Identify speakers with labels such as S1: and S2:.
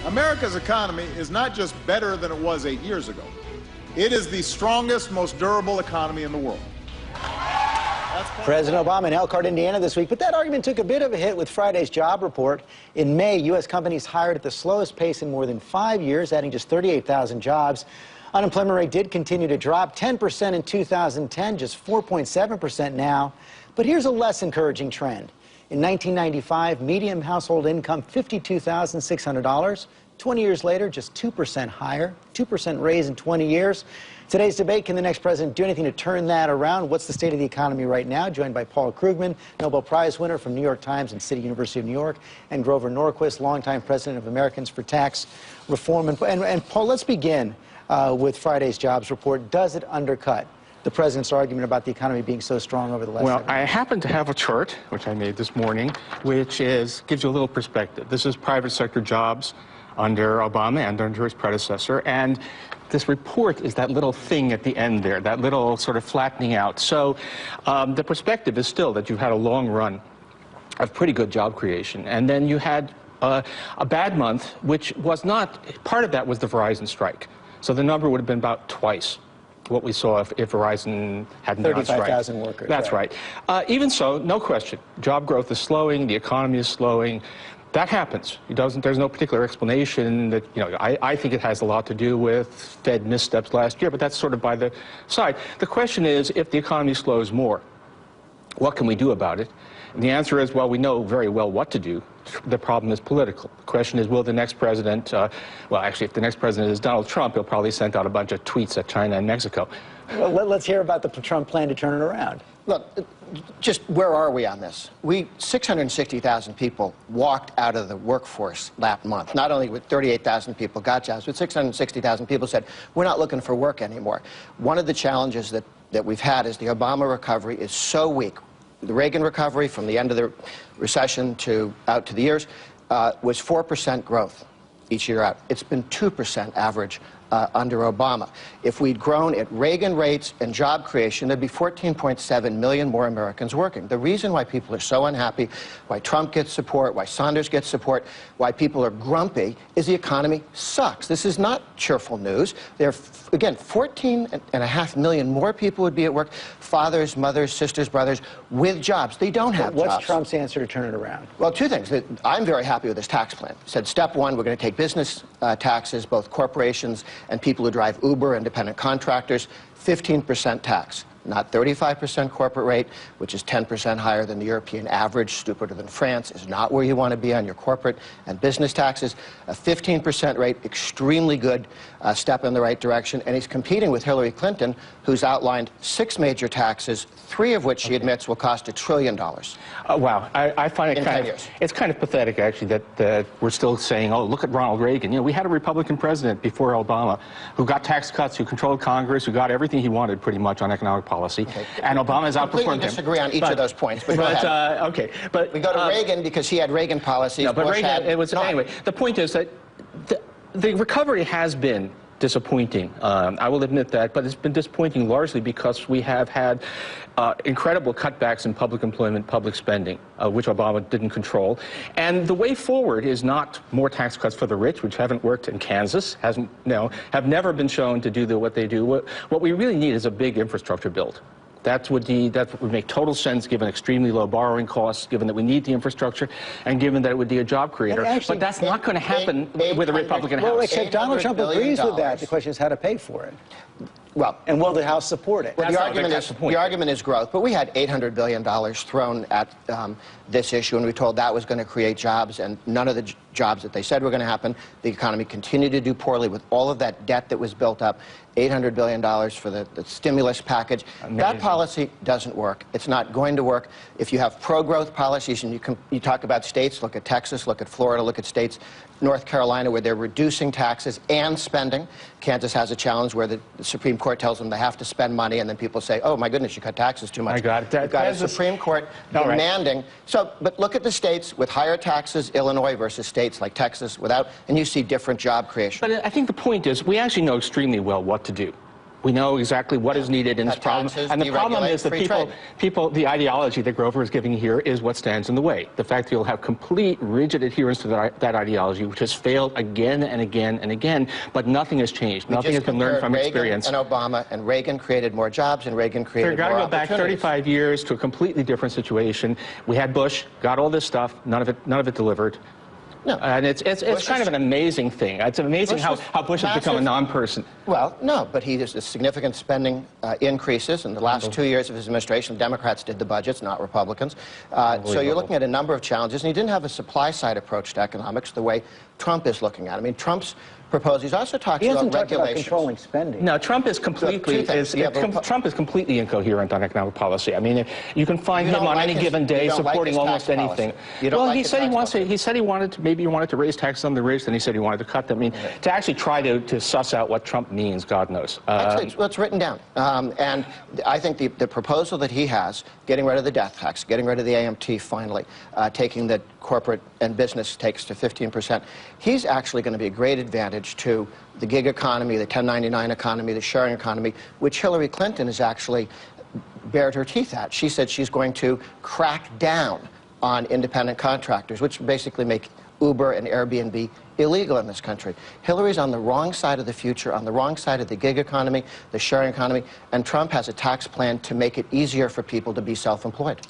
S1: America's economy is not just better than it was 8 years ago. It is the strongest, most durable economy in the world.
S2: President Obama in Elkhart, Indiana this week, but that argument took a bit of a hit with Friday's job report. In May, U.S. companies hired at the slowest pace in more than 5 years, adding just 38,000 jobs. Unemployment rate did continue to drop, 10% in 2010, just 4.7% now. But here's a less encouraging trend. In 1995, median household income $52,600. 20 years later, just 2% higher, 2% raise in 20 years. Today's debate, can the next president do anything to turn that around? What's the state of the economy right now? Joined by Paul Krugman, Nobel Prize winner from New York Times and City University of New York, and Grover Norquist, longtime president of Americans for Tax Reform. And Paul, let's begin with Friday's jobs report. Does it undercut the president's argument about the economy being so strong over the last 7 years?
S3: Well, I happen to have a chart, which I made this morning, which gives you a little perspective. This is private sector jobs under Obama and under his predecessor, and this report is that little thing at the end there, that little sort of flattening out. So the perspective is still that you've had a long run of pretty good job creation, and then you had a bad month, which was not, part of that was the Verizon strike. So the number would have been about twice what we saw if Verizon hadn't been on strike.
S2: 35,000 workers.
S3: That's right. Even so, no question, job growth is slowing, the economy is slowing. That happens. There's no particular explanation that, I think it has a lot to do with Fed missteps last year, but that's sort of by the side. The question is, if the economy slows more, what can we do about it? And the answer is, well, we know very well what to do. The problem is political. The question is, will the next president, well, actually, if the next president is Donald Trump, he'll probably send out a bunch of tweets at China and Mexico.
S2: Well, let's hear about the Trump plan to turn it around.
S4: Look, just where are we on this? 660,000 people walked out of the workforce last month. Not only with 38,000 people got jobs, but 660,000 people said, we're not looking for work anymore. One of the challenges that we've had is the Obama recovery is so weak. The Reagan recovery from the end of the recession to out to the years was 4% growth each year out. It's been 2% average under Obama. If we'd grown at Reagan rates and job creation, there'd be 14.7 million more Americans working. The reason why people are so unhappy, why Trump gets support, why Sanders gets support, why people are grumpy, is the economy sucks. This is not cheerful news. There are, again, 14.5 million more people would be at work, fathers, mothers, sisters, brothers, with jobs. They don't have jobs.
S2: What's Trump's answer to turn it around?
S4: Well, two things. I'm very happy with this tax plan. He said, step one, we're going to take business taxes, both corporations and people who drive Uber, independent contractors, 15% tax. Not 35% corporate rate, which is 10% higher than the European average, stupider than France, is not where you want to be on your corporate and business taxes. A 15% rate, extremely good step in the right direction, and he's competing with Hillary Clinton, who's outlined 6 major taxes, 3 of which she admits will cost $1 trillion.
S3: Wow, I find it it's kind of pathetic, actually, that we're still saying, oh, look at Ronald Reagan. We had a Republican president before Obama who got tax cuts, who controlled Congress, who got everything he wanted pretty much on economic policy, and Obama has outperformed him.
S4: I completely disagree on each of those points, but go ahead.
S3: Okay, but
S4: we go to Reagan because he had Reagan policies.
S3: No, but
S4: Bush
S3: Reagan,
S4: had
S3: anyway, the point is that the recovery has been disappointing. I will admit that, but it's been disappointing largely because we have had incredible cutbacks in public employment, public spending, which Obama didn't control. And the way forward is not more tax cuts for the rich, which haven't worked in Kansas, have never been shown to do what they do. What we really need is a big infrastructure build. That would make total sense given extremely low borrowing costs, given that we need the infrastructure, and given that it would be a job creator. But that's not going to happen with a Republican House.
S2: Well, except Donald Trump agrees with that. The question is how to pay for it.
S4: Well,
S2: and will the House support it?
S4: Well, the argument is growth, but we had $800 billion thrown at this issue, and we were told that was going to create jobs, and none of the jobs that they said were going to happen. The economy continued to do poorly with all of that debt that was built up, $800 billion for the stimulus package. Amazing. That policy doesn't work. It's not going to work. If you have pro-growth policies, and you talk about states, look at Texas, look at Florida, look at states, North Carolina, where they're reducing taxes and spending. Kansas has a challenge where the Supreme Court tells them they have to spend money, and then people say, oh, my goodness, you cut taxes too much.
S3: I got it.
S4: You've got a Supreme Court demanding. But look at the states with higher taxes, Illinois versus states like Texas without, and you see different job creation.
S3: But I think the point is we actually know extremely well what to do. We know exactly what is needed in this
S4: Cut
S3: problem.
S4: taxes,
S3: And the problem
S4: deregulate,
S3: is that
S4: free trade.
S3: the ideology that Grover is giving here is what stands in the way. The fact that you'll have complete, rigid adherence to that ideology, which has failed again and again and again, but nothing has changed. Nothing has been learned from experience.
S4: And Obama, and Reagan created more jobs, and Reagan created
S3: They've got
S4: more
S3: to go back
S4: opportunities.
S3: 35 years to a completely different situation. We had Bush, got all this stuff, none of it delivered.
S4: No.
S3: And it's kind of an amazing thing. It's amazing how Bush has become a non-person.
S4: Well, no, but he has significant spending increases in the last 2 years of his administration. Democrats did the budgets, not Republicans. So you're looking at a number of challenges, and he didn't have a supply-side approach to economics the way Trump is looking at it. I mean, Trump's proposal, he's also talking about
S2: hasn't talked about
S4: regulations.
S2: controlling spending.
S3: No, Trump is completely incoherent on economic policy. I mean, you can find him on any given day supporting almost anything.
S4: Well,
S3: he said he wanted to raise taxes on the rich, then he said he wanted to cut them. I mean, to actually try to suss out what Trump means, God knows.
S4: Actually, it's written down. And I think the proposal that he has, getting rid of the death tax, getting rid of the AMT finally, taking the corporate and business takes to 15%, he's actually going to be a great advantage to the gig economy, the 1099 economy, the sharing economy, which Hillary Clinton has actually bared her teeth at. She said she's going to crack down on independent contractors, which basically make Uber and Airbnb illegal in this country. Hillary's on the wrong side of the future, on the wrong side of the gig economy, the sharing economy, and Trump has a tax plan to make it easier for people to be self-employed.